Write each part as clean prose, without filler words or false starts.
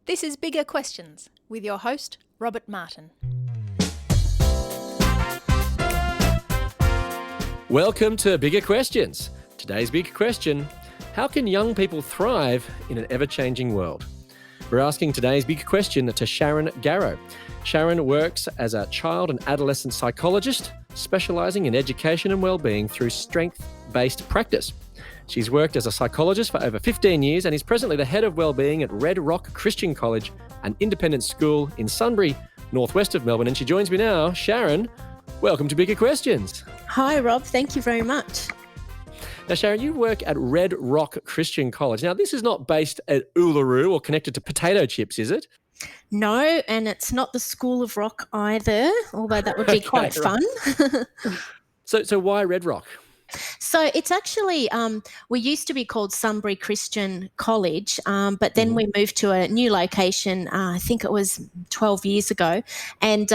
This is Bigger Questions with your host, Robert Martin. Welcome to Bigger Questions. Today's big question, how can young people thrive in an ever-changing world? We're asking today's big question to Sharon Garro. Sharon works as a child and adolescent psychologist, specialising in education and wellbeing through strength-based practice. She's worked as a psychologist for over 15 years and is presently the head of wellbeing at Red Rock Christian College, an independent school in Sunbury, northwest of Melbourne. And she joins me now. Sharon, welcome to Bigger Questions. Hi, Rob. Thank you very much. Now, Sharon, you work at Red Rock Christian College. Now, this is not based at Uluru or connected to potato chips, is it? No, and it's not the School of Rock either, although that would be quite fun. So why Red Rock? So it's actually, we used to be called Sunbury Christian College, but then we moved to a new location, I think it was 12 years ago, and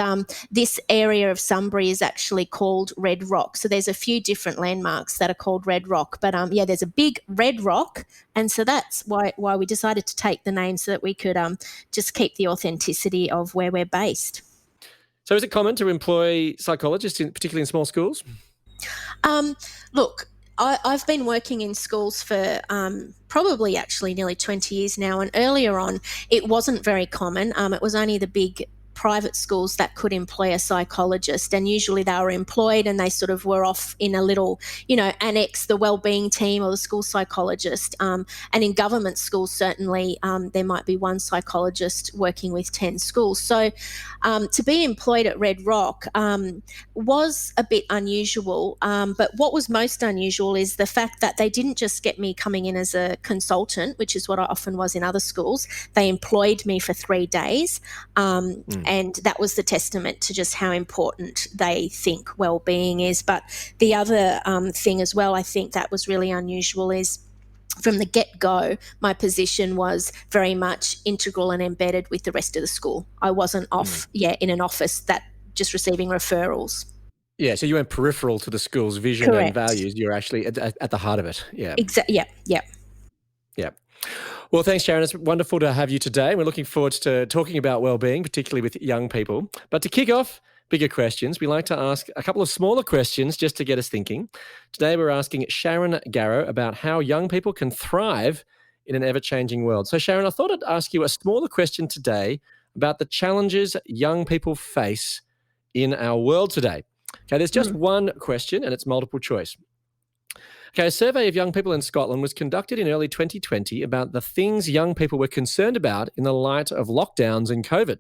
this area of Sunbury is actually called Red Rock. So there's a few different landmarks that are called Red Rock, but there's a big red rock, and so that's why we decided to take the name so that we could just keep the authenticity of where we're based. So is it common to employ psychologists, particularly in small schools? Look, I've been working in schools for probably actually nearly 20 years now, and earlier on it wasn't very common. It was only the big private schools that could employ a psychologist, and usually they were employed and they sort of were off in a little, annex, the wellbeing team or the school psychologist. And in government schools, certainly there might be one psychologist working with 10 schools. So to be employed at Red Rock was a bit unusual, but what was most unusual is the fact that they didn't just get me coming in as a consultant, which is what I often was in other schools. They employed me for 3 days. And that was the testament to just how important they think wellbeing is. But the other thing as well, I think that was really unusual is from the get-go, my position was very much integral and embedded with the rest of the school. I wasn't off, in an office that just receiving referrals. Yeah, so you weren't peripheral to the school's vision Correct. and values. You're actually at the heart of it. Yeah. Exactly. Yeah. Well, thanks, Sharon. It's wonderful to have you today. We're looking forward to talking about wellbeing, particularly with young people. But to kick off bigger questions, we like to ask a couple of smaller questions just to get us thinking. Today, we're asking Sharon Garro about how young people can thrive in an ever-changing world. So, Sharon, I thought I'd ask you a smaller question today about the challenges young people face in our world today. Okay, there's just one question and it's multiple choice. Okay, a survey of young people in Scotland was conducted in early 2020 about the things young people were concerned about in the light of lockdowns and COVID.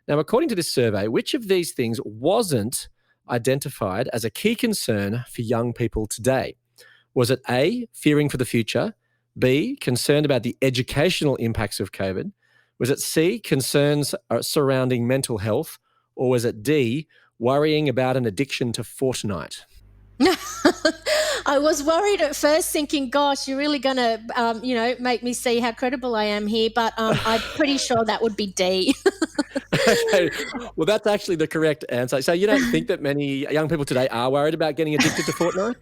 Now, according to this survey, which of these things wasn't identified as a key concern for young people today? Was it A, fearing for the future, B, concerned about the educational impacts of COVID? Was it C, concerns surrounding mental health? Or was it D, worrying about an addiction to Fortnite? I was worried at first thinking, gosh, you're really going to, make me see how credible I am here. But I'm pretty sure that would be D. Okay. Well, that's actually the correct answer. So you don't think that many young people today are worried about getting addicted to Fortnite?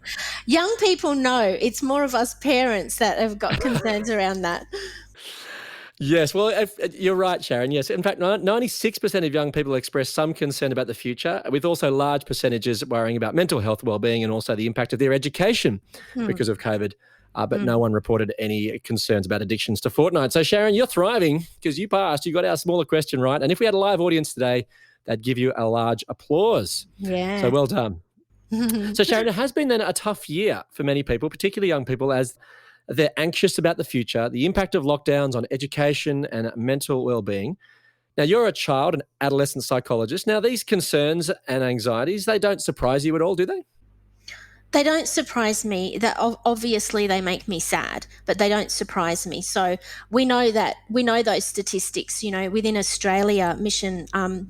Young people, no. It's more of us parents that have got concerns around that. Yes, well, you're right, Sharon. Yes, in fact, 96% of young people express some concern about the future, with also large percentages worrying about mental health, wellbeing, and also the impact of their education because of COVID. But no one reported any concerns about addictions to Fortnite. So, Sharon, you're thriving because you passed. You got our smaller question right. And if we had a live audience today, they'd give you a large applause. Yeah. So well done. So, Sharon, it has been then a tough year for many people, particularly young people, as they're anxious about the future, the impact of lockdowns on education and mental well-being. Now, you're a child and adolescent psychologist. Now, these concerns and anxieties, they don't surprise you at all, do they? They don't surprise me. That obviously they make me sad, but they don't surprise me. So we know those statistics. Within Australia, Mission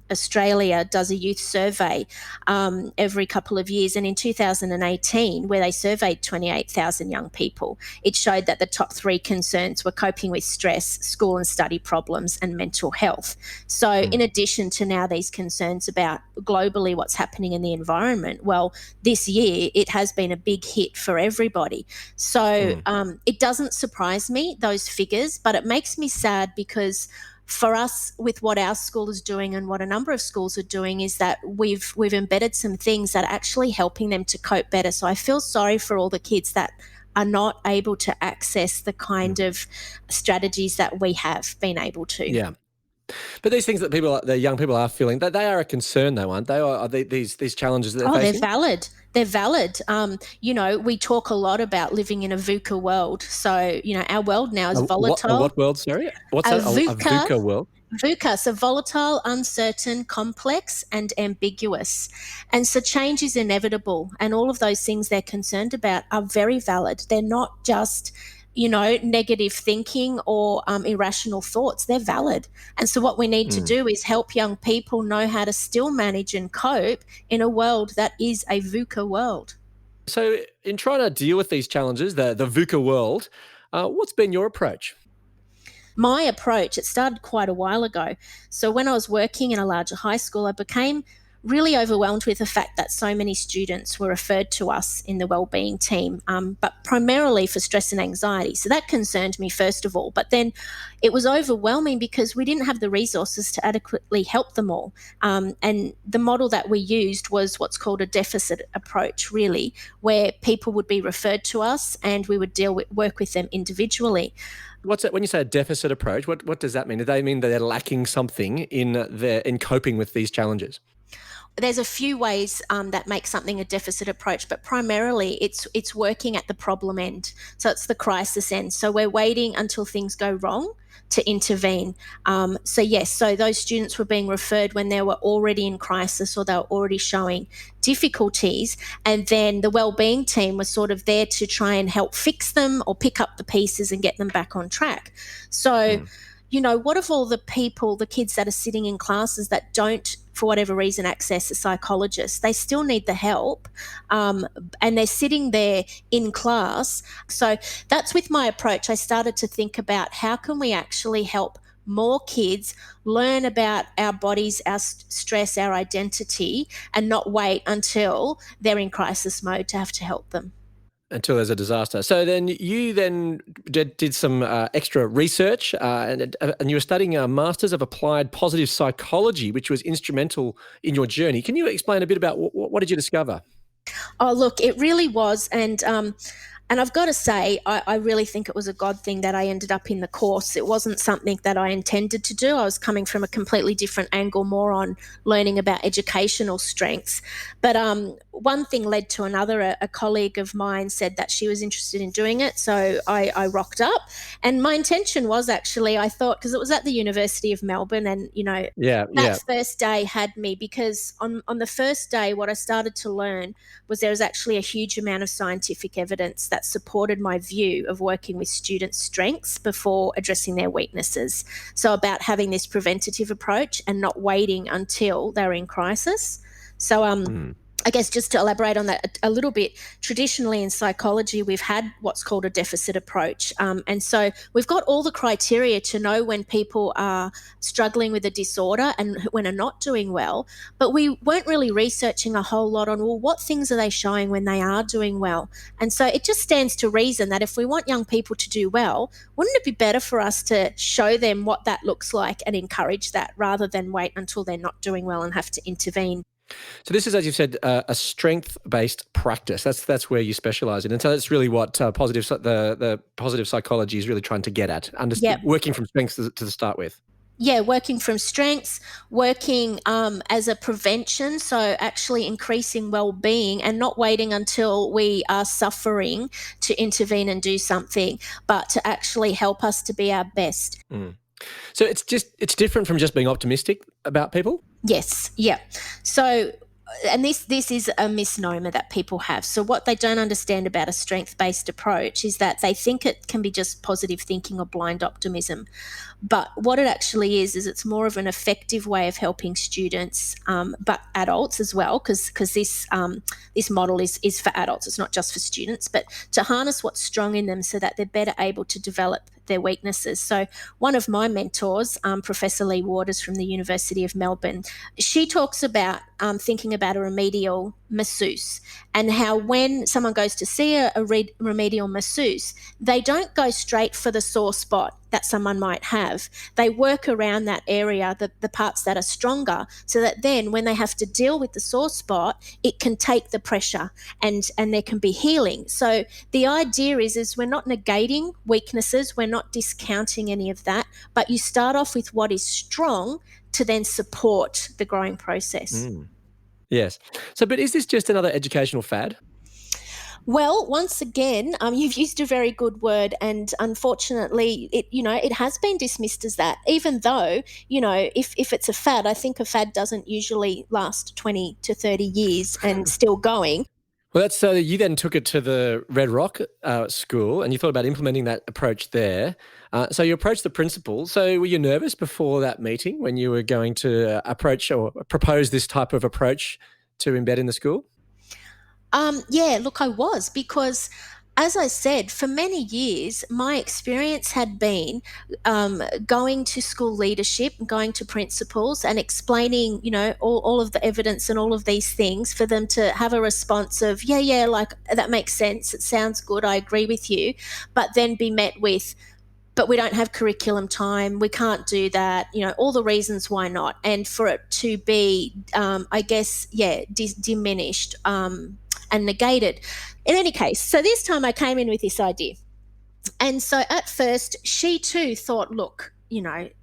Australia does a youth survey every couple of years, and in 2018, where they surveyed 28,000 young people, it showed that the top 3 concerns were coping with stress, school and study problems, and mental health. So in addition to now these concerns about globally what's happening in the environment, well, this year it has been a big hit for everybody. So it doesn't surprise me, those figures, but it makes me sad because for us, with what our school is doing and what a number of schools are doing, is that we've embedded some things that are actually helping them to cope better. So I feel sorry for all the kids that are not able to access the kind of strategies that we have been able to. Yeah. But these things that the young people are feeling, they are a concern though, aren't they? Are they, these challenges that they're facing? They're valid. They're valid. We talk a lot about living in a VUCA world. So, our world now is volatile. What world, sorry? What's A that? A VUCA world? VUCA, so volatile, uncertain, complex, and ambiguous. And so change is inevitable. And all of those things they're concerned about are very valid. They're not just negative thinking or irrational thoughts. They're valid. And so what we need to do is help young people know how to still manage and cope in a world that is a VUCA world. So in trying to deal with these challenges, the VUCA world, what's been your approach? My approach, it started quite a while ago. So when I was working in a larger high school, I became really overwhelmed with the fact that so many students were referred to us in the wellbeing team, but primarily for stress and anxiety. So that concerned me first of all. But then it was overwhelming because we didn't have the resources to adequately help them all. And the model that we used was what's called a deficit approach, really, where people would be referred to us and we would work with them individually. What's that? When you say a deficit approach, what does that mean? Do they mean that they're lacking something in coping with these challenges? There's a few ways that make something a deficit approach, but primarily it's working at the problem end. So it's the crisis end. So we're waiting until things go wrong to intervene. So those students were being referred when they were already in crisis or they were already showing difficulties, and then the wellbeing team was sort of there to try and help fix them or pick up the pieces and get them back on track. So what if all the kids that are sitting in classes that don't, for whatever reason, access a psychologist? They still need the help, and they're sitting there in class. So that's with my approach. I started to think about how can we actually help more kids learn about our bodies, our stress, our identity, and not wait until they're in crisis mode to have to help them. Until there's a disaster. So then you did some extra research and you were studying a Masters of Applied Positive Psychology, which was instrumental in your journey. Can you explain a bit about what did you discover? Oh, look, it really was. And I've got to say, I really think it was a God thing that I ended up in the course. It wasn't something that I intended to do. I was coming from a completely different angle, more on learning about educational strengths. But one thing led to another. A colleague of mine said that she was interested in doing it. So I rocked up. And my intention was actually, I thought, because it was at the University of Melbourne and, that first day had me, because on the first day, what I started to learn was there was actually a huge amount of scientific evidence that supported my view of working with students' strengths before addressing their weaknesses. So about having this preventative approach and not waiting until they're in crisis. So I guess just to elaborate on that a little bit, traditionally in psychology, we've had what's called a deficit approach. And so we've got all the criteria to know when people are struggling with a disorder and when are not doing well, but we weren't really researching a whole lot on, well, what things are they showing when they are doing well? And so it just stands to reason that if we want young people to do well, wouldn't it be better for us to show them what that looks like and encourage that rather than wait until they're not doing well and have to intervene? So this is, as you've said, a strength-based practice. That's where you specialise in, and so that's really what the positive psychology is really trying to get at. Working from strengths to start with. Yeah, working from strengths, working as a prevention, so actually increasing well-being and not waiting until we are suffering to intervene and do something, but to actually help us to be our best. So it's different from just being optimistic about people? Yes, yeah. So, and this is a misnomer that people have. So what they don't understand about a strength-based approach is that they think it can be just positive thinking or blind optimism. But what it actually is it's more of an effective way of helping students, but adults as well, because this model is for adults. It's not just for students, but to harness what's strong in them so that they're better able to develop their weaknesses. So one of my mentors, Professor Lee Waters from the University of Melbourne, she talks about thinking about a remedial masseuse, and how when someone goes to see a remedial masseuse, they don't go straight for the sore spot that someone might have. They work around that area, the parts that are stronger, so that then when they have to deal with the sore spot, it can take the pressure and there can be healing. So the idea is we're not negating weaknesses, we're not discounting any of that, but you start off with what is strong to then support the growing process. Yes. So, but is this just another educational fad? Well, once again, you've used a very good word, and unfortunately, it has been dismissed as that. Even though, if it's a fad, I think a fad doesn't usually last 20 to 30 years and still going. Well, that's so you then took it to the Red Rock school and you thought about implementing that approach there. So you approached the principal. So were you nervous before that meeting when you were going to approach or propose this type of approach to embed in the school? Yeah, look, I was, because as I said, for many years, my experience had been going to school leadership, going to principals and explaining, all of the evidence and all of these things for them to have a response of, yeah, like that makes sense. It sounds good. I agree with you. But then be met with, but we don't have curriculum time. We can't do that. All the reasons why not. And for it to be, diminished and negated. In any case, so this time I came in with this idea. And so at first, she too thought, look,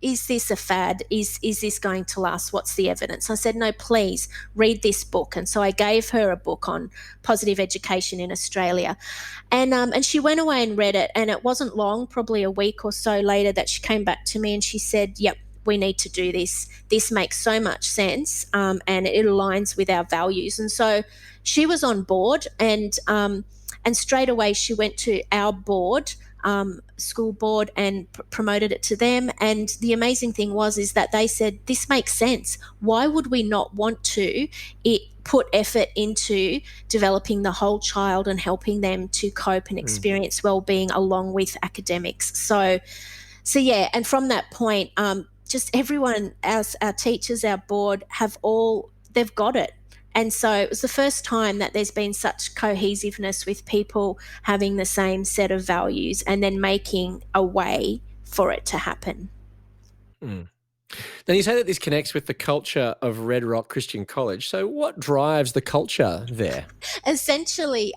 is this a fad? Is this going to last? What's the evidence? I said, no, please read this book. And so I gave her a book on positive education in Australia. And she went away and read it. And it wasn't long, probably a week or so later, that she came back to me and she said, yep, we need to do this. This makes so much sense, and it aligns with our values. And so she was on board, and straight away she went to our board, school board, and promoted it to them. And the amazing thing is that they said, this makes sense. Why would we not want to put effort into developing the whole child and helping them to cope and experience well-being along with academics? So yeah, and from that point, just everyone, our teachers, our board, they've got it. And so it was the first time that there's been such cohesiveness with people having the same set of values and then making a way for it to happen. Now, you say that this connects with the culture of Red Rock Christian College. So what drives the culture there? Essentially,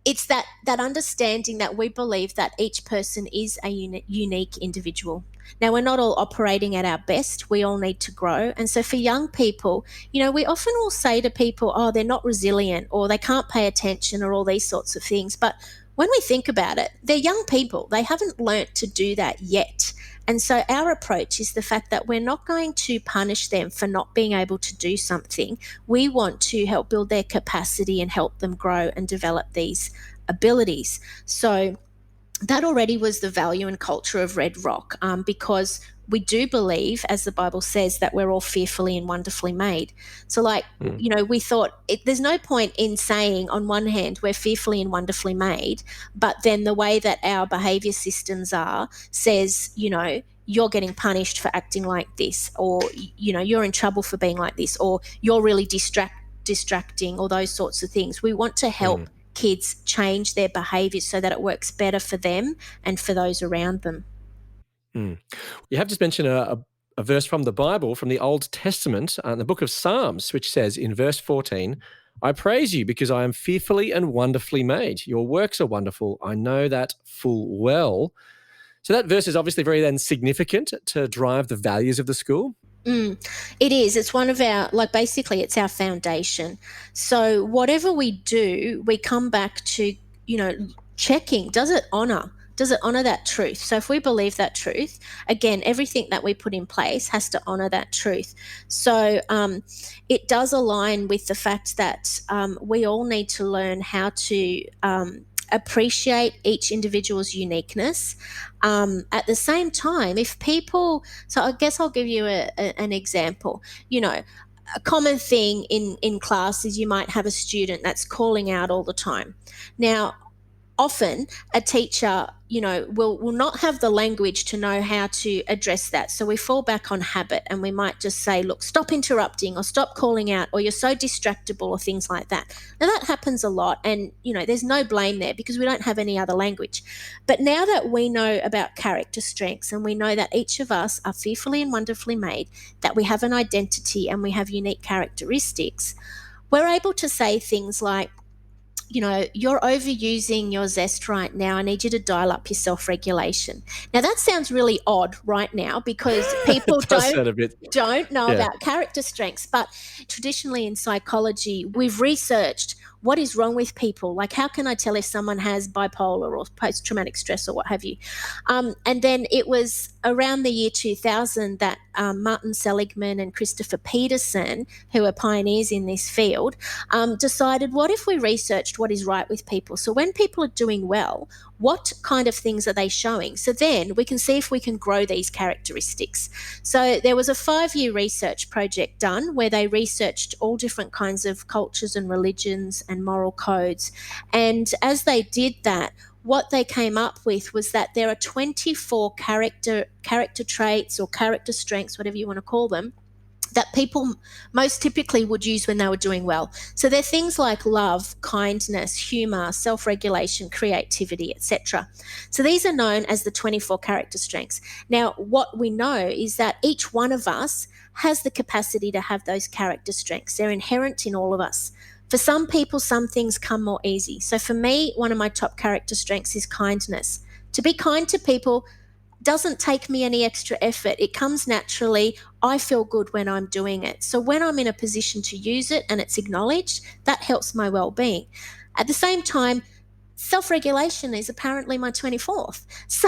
it's that understanding that we believe that each person is a unique individual. Now, we're not all operating at our best. We all need to grow. And so for young people, we often will say to people, oh, they're not resilient, or they can't pay attention, or all these sorts of things. But when we think about it, they're young people. They haven't learnt to do that yet. And so our approach is the fact that we're not going to punish them for not being able to do something. We want to help build their capacity and help them grow and develop these abilities. So that already was the value and culture of Red Rock, because we do believe, as the Bible says, that we're all fearfully and wonderfully made. So we thought there's no point in saying on one hand we're fearfully and wonderfully made, but then the way that our behaviour systems says, you're getting punished for acting like this, or, you're in trouble for being like this, or you're really distracting, or those sorts of things. We want to help kids change their behaviours so that it works better for them and for those around them. You have just mentioned a verse from the Bible, from the Old Testament, the book of Psalms, which says in verse 14, I praise you because I am fearfully and wonderfully made. Your works are wonderful. I know that full well. So that verse is obviously very then significant to drive the values of the school. It is. It's one of our, basically it's our foundation. So whatever we do, we come back to, checking, does it honour that truth? So if we believe that truth, again, everything that we put in place has to honour that truth. So it does align with the fact that we all need to learn how to appreciate each individual's uniqueness. At the same time, so I guess I'll give you an example. A common thing in class is you might have a student that's calling out all the time. Now, often a teacher, will not have the language to know how to address that. So we fall back on habit, and we might just say, look, stop interrupting, or stop calling out, or you're so distractible, or things like that. Now that happens a lot, and there's no blame there because we don't have any other language. But now that we know about character strengths, and we know that each of us are fearfully and wonderfully made, that we have an identity and we have unique characteristics, we're able to say things like, you're overusing your zest right now. I need you to dial up your self-regulation. Now, that sounds really odd right now because people don't know about character strengths. But traditionally in psychology, we've researched what is wrong with people. Like, how can I tell if someone has bipolar or post-traumatic stress or what have you? And then it was around the year 2000 that Martin Seligman and Christopher Peterson, who are pioneers in this field, decided, what if we researched what is right with people? So when people are doing well, what kind of things are they showing? So then we can see if we can grow these characteristics. So there was a 5-year research project done where they researched all different kinds of cultures and religions and moral codes. And as they did that, what they came up with was that there are 24 character traits or character strengths, whatever you want to call them, that people most typically would use when they were doing well. So they're things like love, kindness, humour, self-regulation, creativity, etc. So these are known as the 24 character strengths. Now, what we know is that each one of us has the capacity to have those character strengths. They're inherent in all of us. For some people, some things come more easy. So for me, one of my top character strengths is kindness. To be kind to people doesn't take me any extra effort. It comes naturally. I feel good when I'm doing it. So when I'm in a position to use it and it's acknowledged, that helps my well-being. At the same time, self-regulation is apparently my 24th. So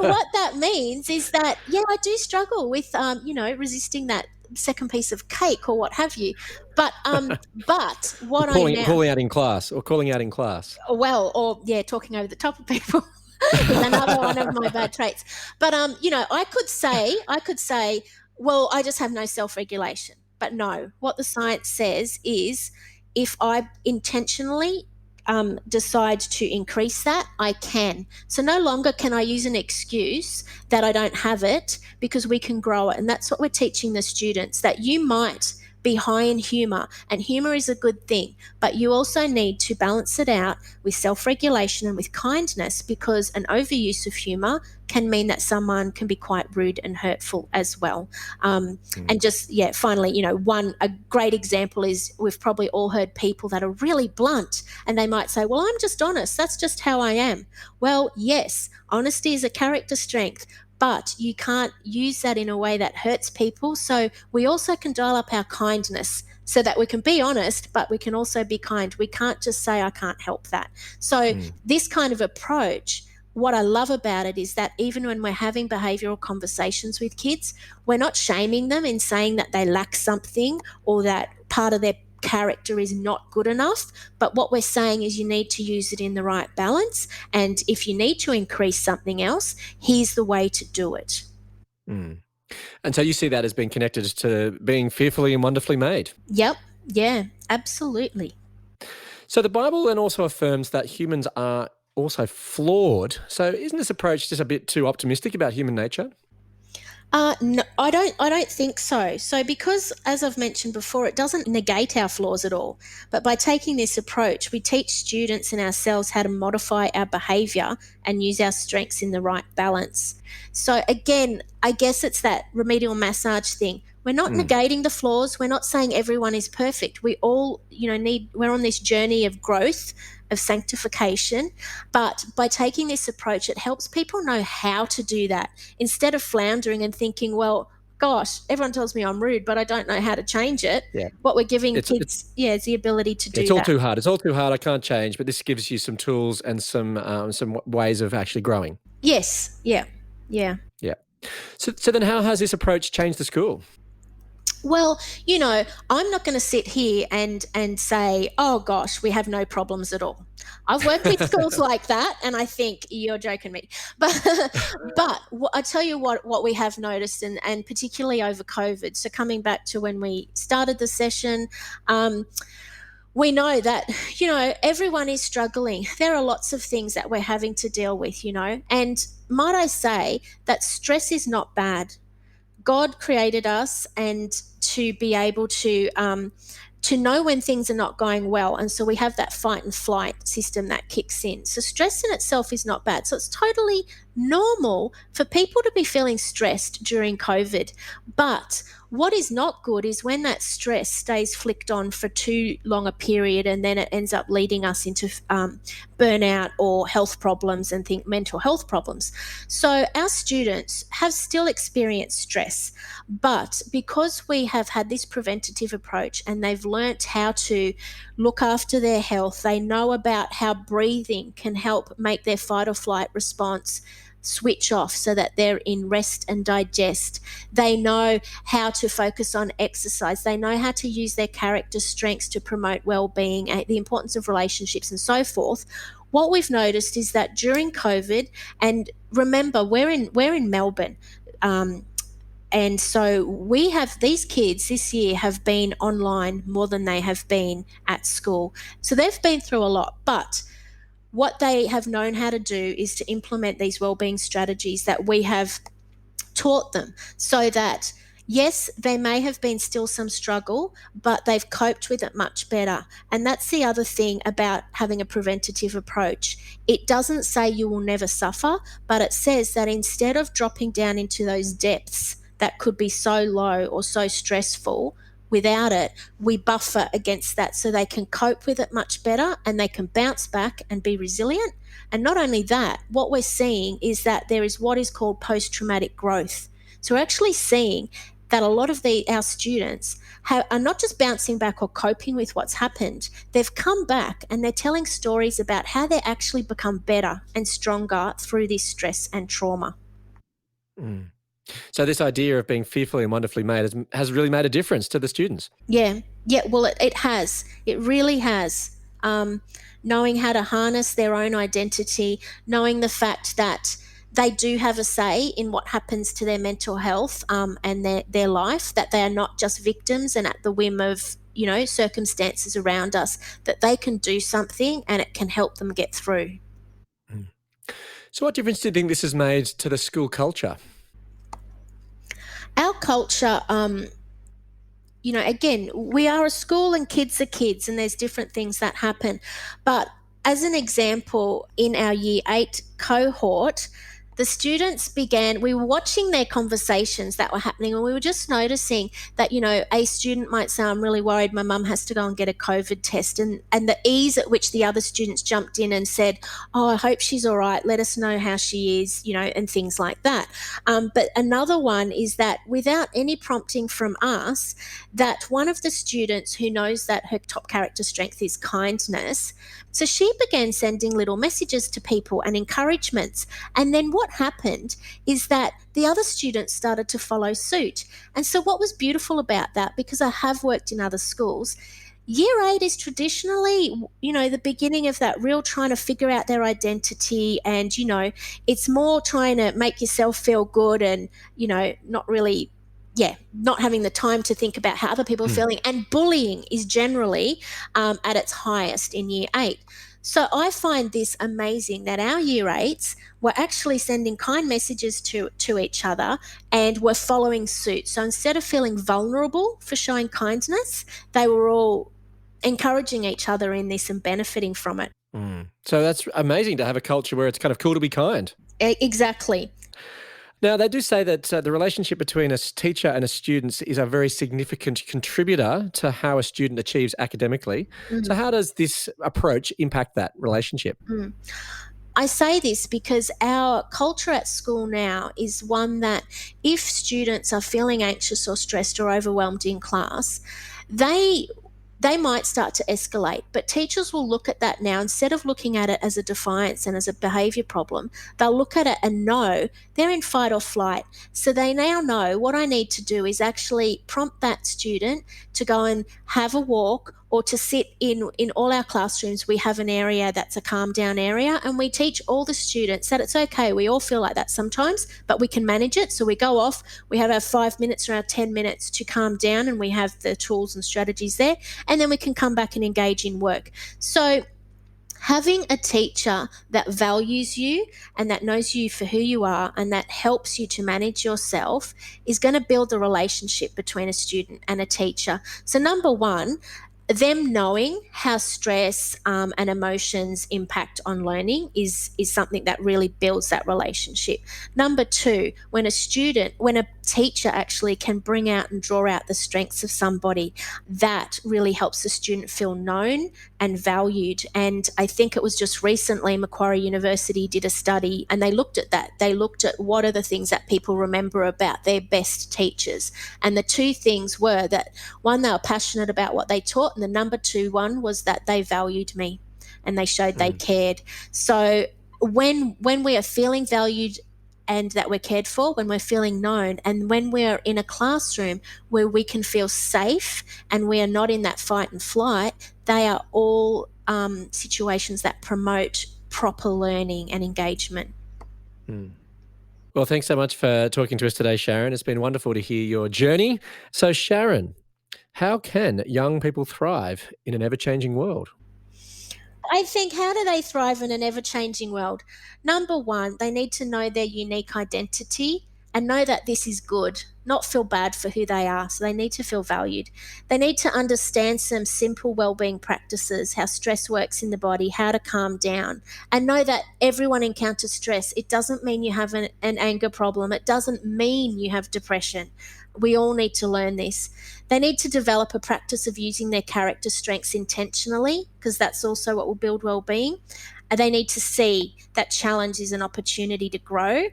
what that means is that, I do struggle with, resisting that second piece of cake or what have you. But what calling out in class. Well, or talking over the top of people. Is another one of my bad traits. But I could say, well, I just have no self-regulation. But no, what the science says is if I intentionally decide to increase that, I can. So no longer can I use an excuse that I don't have it, because we can grow it. And that's what we're teaching the students, that you might be high in humour, and humour is a good thing, but you also need to balance it out with self-regulation and with kindness, because an overuse of humour can mean that someone can be quite rude and hurtful as well. And just, finally, a great example is we've probably all heard people that are really blunt, and they might say, well, I'm just honest. That's just how I am. Well, yes, honesty is a character strength, but you can't use that in a way that hurts people. So we also can dial up our kindness so that we can be honest, but we can also be kind. We can't just say, I can't help that. So this kind of approach, what I love about it is that even when we're having behavioural conversations with kids, we're not shaming them in saying that they lack something or that part of their character is not good enough, but what we're saying is you need to use it in the right balance, and if you need to increase something else, here's the way to do it. And so you see that as being connected to being fearfully and wonderfully made. Yep. Yeah, absolutely. So the Bible then also affirms that humans are also flawed. So isn't this approach just a bit too optimistic about human nature? No, I don't think so. So because, as I've mentioned before, it doesn't negate our flaws at all. But by taking this approach, we teach students and ourselves how to modify our behaviour and use our strengths in the right balance. So again, I guess it's that remedial massage thing. We're not negating the flaws. We're not saying everyone is perfect. We all, we're on this journey of growth, of sanctification, but by taking this approach, it helps people know how to do that instead of floundering and thinking, well, gosh, everyone tells me I'm rude, but I don't know how to change it. Yeah. What we're giving kids is the ability to do that. It's all too hard. It's all too hard. I can't change, but this gives you some tools and some ways of actually growing. Yes. Yeah. So then how has this approach changed the school? Well, I'm not going to sit here and say, oh, gosh, we have no problems at all. I've worked with schools like that, and I think you're joking me. But I tell you what we have noticed, and particularly over COVID, so coming back to when we started the session, we know that, everyone is struggling. There are lots of things that we're having to deal with, and might I say that stress is not bad. God created us and to be able to know when things are not going well. And so we have that fight and flight system that kicks in. So stress in itself is not bad. So it's totally normal for people to be feeling stressed during COVID. But what is not good is when that stress stays flicked on for too long a period, and then it ends up leading us into burnout or health problems and mental health problems. So our students have still experienced stress, but because we have had this preventative approach and they've learnt how to look after their health, they know about how breathing can help make their fight or flight response switch off so that they're in rest and digest. They know how to focus on exercise. They know how to use their character strengths to promote well-being, the importance of relationships and so forth. What we've noticed is that during COVID, and remember, we're in Melbourne, and so we have these kids this year have been online more than they have been at school. So they've been through a lot, but what they have known how to do is to implement these wellbeing strategies that we have taught them, so that yes, there may have been still some struggle, but they've coped with it much better. And that's the other thing about having a preventative approach. It doesn't say you will never suffer, but it says that instead of dropping down into those depths that could be so low or so stressful, without it, we buffer against that so they can cope with it much better and they can bounce back and be resilient. And not only that, what we're seeing is that there is what is called post-traumatic growth. So we're actually seeing that a lot of our students are not just bouncing back or coping with what's happened. They've come back and they're telling stories about how they actually become better and stronger through this stress and trauma. Mm. So this idea of being fearfully and wonderfully made has really made a difference to the students. Yeah, well, it has. It really has. Knowing how to harness their own identity, knowing the fact that they do have a say in what happens to their mental health and their life, that they are not just victims and at the whim of, circumstances around us, that they can do something and it can help them get through. Mm. So what difference do you think this has made to the school culture? Our culture, again, we are a school and kids are kids and there's different things that happen. But as an example, in our Year 8 cohort, the students we were watching their conversations that were happening, and we were just noticing that, a student might say, I'm really worried my mum has to go and get a COVID test. And the ease at which the other students jumped in and said, oh, I hope she's all right. Let us know how she is, and things like that. But another one is that without any prompting from us, that one of the students who knows that her top character strength is kindness, so she began sending little messages to people and encouragements. And then what happened is that the other students started to follow suit. And so what was beautiful about that, because I have worked in other schools, Year 8 is traditionally, the beginning of that real trying to figure out their identity, and, it's more trying to make yourself feel good and, not really not having the time to think about how other people are feeling. And bullying is generally at its highest in Year 8. So I find this amazing that our Year 8s were actually sending kind messages to each other and were following suit. So instead of feeling vulnerable for showing kindness, they were all encouraging each other in this and benefiting from it. So that's amazing to have a culture where it's kind of cool to be kind. Exactly. Now, they do say that the relationship between a teacher and a student is a very significant contributor to how a student achieves academically. So how does this approach impact that relationship? I say this because our culture at school now is one that if students are feeling anxious or stressed or overwhelmed in class, they might start to escalate, but teachers will look at that now. Instead of looking at it as a defiance and as a behaviour problem, they'll look at it and know they're in fight or flight. So they now know what I need to do is actually prompt that student to go and have a walk or to sit in all our classrooms. We have an area that's a calm down area, and we teach all the students that it's okay. We all feel like that sometimes, but we can manage it. So we go off, we have our 5 minutes or our 10 minutes to calm down, and we have the tools and strategies there, and then we can come back and engage in work. So having a teacher that values you and that knows you for who you are and that helps you to manage yourself is going to build a relationship between a student and a teacher. So number one, them knowing how stress and emotions impact on learning is something that really builds that relationship. Number two, when a teacher actually can bring out and draw out the strengths of somebody, that really helps the student feel known and valued. And I think it was just recently Macquarie University did a study and they looked at that. They looked at what are the things that people remember about their best teachers. And the two things were that, one, they were passionate about what they taught, and the number two one was that they valued me and they showed they cared. So when we are feeling valued and that we're cared for, when we're feeling known, and when we're in a classroom where we can feel safe and we are not in that fight and flight, they are all situations that promote proper learning and engagement. Well, thanks so much for talking to us today, Sharon. It's been wonderful to hear your journey. So, Sharon, how can young people thrive in an ever-changing world? I think, how do they thrive in an ever-changing world? Number one, they need to know their unique identity and know that this is good, not feel bad for who they are. So they need to feel valued. They need to understand some simple wellbeing practices, how stress works in the body, how to calm down, and know that everyone encounters stress. It doesn't mean you have an anger problem. It doesn't mean you have depression. We all need to learn this. They need to develop a practice of using their character strengths intentionally, because that's also what will build well-being. And they need to see that challenge is an opportunity to grow.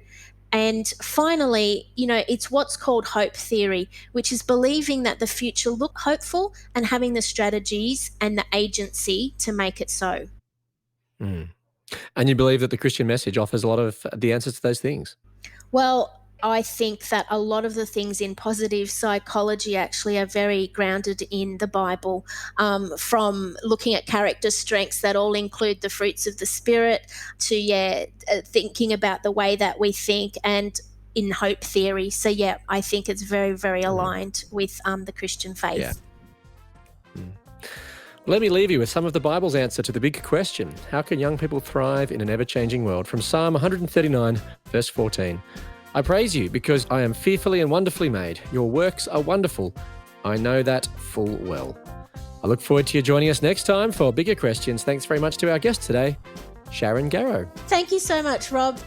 And finally, it's what's called hope theory, which is believing that the future looks hopeful and having the strategies and the agency to make it so. And you believe that the Christian message offers a lot of the answers to those things? Well, I think that a lot of the things in positive psychology actually are very grounded in the Bible, from looking at character strengths that all include the fruits of the Spirit to, thinking about the way that we think, and in hope theory. So, I think it's very, very aligned with the Christian faith. Yeah. Let me leave you with some of the Bible's answer to the big question: how can young people thrive in an ever-changing world? From Psalm 139, verse 14. I praise you because I am fearfully and wonderfully made. Your works are wonderful. I know that full well. I look forward to you joining us next time for bigger questions. Thanks very much to our guest today, Sharon Garro. Thank you so much, Rob.